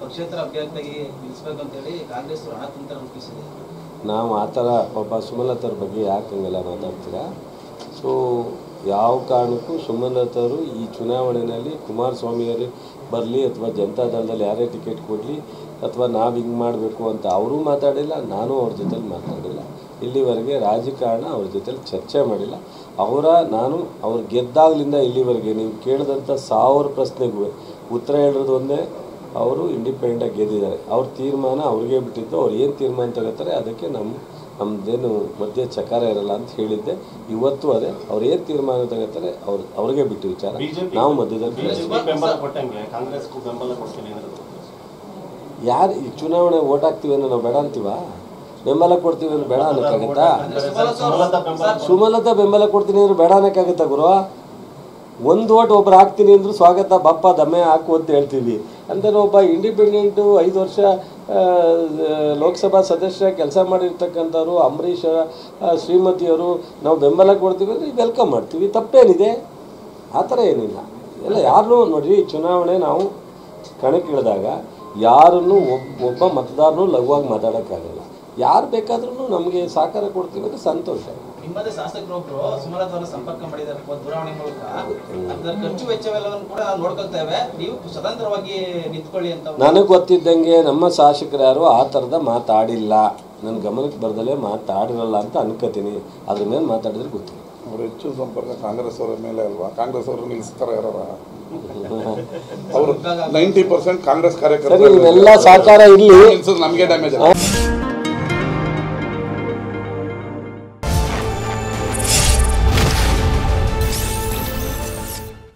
ಪಕ್ಷೇತರ ಅಭ್ಯರ್ಥಿಯಾಗಿ ನಿಲ್ಲಿಸಬೇಕಂತ ಹೇಳಿ ಕಾಂಗ್ರೆಸ್ ರಣತಂತ್ರ ರೂಪಿಸಿದೆ. ನಾವು ಆ ಥರ ಪಾಪ ಸುಮಲತಾರ ಬಗ್ಗೆ ಯಾಕೆ ಹಂಗೆಲ್ಲ ಮಾತಾಡ್ತೀರಾ? ಸೊ ಯಾವ ಕಾರಣಕ್ಕೂ ಸುಮಲತಾರು ಈ ಚುನಾವಣೆಯಲ್ಲಿ ಕುಮಾರಸ್ವಾಮಿಯವರು ಬರಲಿ ಅಥವಾ ಜನತಾದಳದಲ್ಲಿ ಯಾರೇ ಟಿಕೆಟ್ ಕೊಡಲಿ ಅಥವಾ ನಾವು ಹಿಂಗೆ ಮಾಡಬೇಕು ಅಂತ ಅವರೂ ಮಾತಾಡಿಲ್ಲ, ನಾನು ಅವ್ರ ಜೊತೆಲಿ ಮಾತಾಡಿಲ್ಲ. ಇಲ್ಲಿವರೆಗೆ ರಾಜಕಾರಣ ಅವ್ರ ಜೊತೆಲಿ ಚರ್ಚೆ ಮಾಡಿಲ್ಲ. ನಾನು ಅವ್ರು ಗೆದ್ದಾಗಲಿಂದ ಇಲ್ಲಿವರೆಗೆ ನೀವು ಕೇಳಿದಂಥ 1000 ಪ್ರಶ್ನೆಗೂ ಉತ್ತರ ಹೇಳಿರೋದು ಒಂದೇ, ಅವರು ಇಂಡಿಪೆಂಡೆಂಟಾಗಿ ಗೆದ್ದಿದ್ದಾರೆ. ಅವ್ರ ತೀರ್ಮಾನ ಅವ್ರಿಗೆ ಬಿಟ್ಟಿದ್ದು. ಅವ್ರು ಏನು ತೀರ್ಮಾನ ತಗೋತಾರೆ ಅದಕ್ಕೆ ನಮ್ಮದೇನು ಮಧ್ಯೆ ಚಕಾರ ಇರಲ್ಲ ಅಂತ ಹೇಳಿದ್ದೆ. ಇವತ್ತು ಅದೇ, ಅವ್ರು ಏನು ತೀರ್ಮಾನ ತಗೋತಾರೆ ಅವ್ರಿಗೆ ಬಿಟ್ಟು ವಿಚಾರ. ನಾವು ಮಧ್ಯದಲ್ಲಿ ಯಾರು ಈ ಚುನಾವಣೆ ಓಟ್ ಹಾಕ್ತೀವಿ ಅನ್ನೋ ನಾವು ಬೇಡ ಅಂತೀವ? ಬೆಂಬಲ ಕೊಡ್ತೀವಿ ಅಂದ್ರೆ ಬೇಡ ಅನ್ನೋಕ್ಕಾಗತ್ತಾ? ಸುಮಲತಾ ಬೆಂಬಲ ಕೊಡ್ತೀನಿ ಅಂದ್ರೆ ಬೇಡ ಅನ್ನೋಕ್ಕಾಗತ್ತಾ ಗುರು? ಒಂದು ಓಟ್ ಒಬ್ರು ಹಾಕ್ತೀನಿ ಅಂದ್ರು ಸ್ವಾಗತ, ಬಪ್ಪ ದಮ್ಮೆ ಹಾಕು ಅಂತ ಹೇಳ್ತೀವಿ. ಅಂದರೆ ಒಬ್ಬ ಇಂಡಿಪೆಂಡೆಂಟು 5 ವರ್ಷ ಲೋಕಸಭಾ ಸದಸ್ಯ ಕೆಲಸ ಮಾಡಿರ್ತಕ್ಕಂಥವ್ರು, ಅಂಬರೀಷ್ ಶ್ರೀಮತಿಯವರು ನಾವು ಬೆಂಬಲ ಕೊಡ್ತೀವಿ ಅಂದರೆ ವೆಲ್ಕಮ್ ಮಾಡ್ತೀವಿ, ತಪ್ಪೇನಿದೆ? ಆ ಥರ ಏನಿಲ್ಲ. ಎಲ್ಲ ಯಾರನ್ನೂ ನೋಡಿರಿ, ಚುನಾವಣೆ ನಾವು ಕಣಕ್ಕಿಳಿದಾಗ ಯಾರನ್ನು ಒಬ್ಬ ಮತದಾರನೂ ಲಘುವಾಗಿ ಮಾತಾಡೋಕ್ಕಾಗಲ್ಲ. ಯಾರು ಬೇಕಾದ್ರೂ ನಮಗೆ ಸಹಕಾರ ಕೊಡ್ತೀವಿ ಅಂದರೆ ಸಂತೋಷ. ನಿಮ್ಮದೇ ಶಾಸಕರೊಬ್ಬರು ಸುಮಲತಾವನ್ನು ಸಂಪರ್ಕ ಮಾಡಿದ್ದಾರೆ ದೂರವಾಣಿ ಮೂಲಕ. ಅದರ ಖರ್ಚು ವೆಚ್ಚವೆಲ್ಲವನ್ನು ಕೂಡ ನೋಡ್ಕೊಳ್ತೇವೆ, ನೀವು ಸ್ವತಂತ್ರವಾಗಿ ನಿಂತ್ಕೊಳ್ಳಿ ಅಂತ. ನನಗೆ ಗೊತ್ತಿದ್ದಂಗೆ ನಮ್ಮ ಶಾಸಕರು ಯಾರು ಆ ಥರದ ಮಾತಾಡಿಲ್ಲ. ನನ್ನ ಗಮನಕ್ಕೆ ಬರ್ದಲೇ ಮಾತಾಡಿರಲ್ಲ ಅಂತ ಅನ್ಕೋತೀನಿ. ಅದ್ರ ಮೇಲೆ ಮಾತಾಡಿದ್ರೆ ಗೊತ್ತಿಲ್ಲ. ಅವರು ಹೆಚ್ಚು ಸಂಪರ್ಕ ಕಾಂಗ್ರೆಸ್ ಅವರ ಮೇಲೆ ಅಲ್ವಾ? ಕಾಂಗ್ರೆಸ್ ಅವರು ನಿಲ್ಲಿಸ್ತಾರೆ ಯಾರ? ಅವರು 90% ಕಾಂಗ್ರೆಸ್ ಕಾರ್ಯಕರ್ತರು. ಎಲ್ಲ ಸಹಕಾರ ಇಲ್ಲಿ ನಮಗೆ ಡ್ಯಾಮೇಜ್.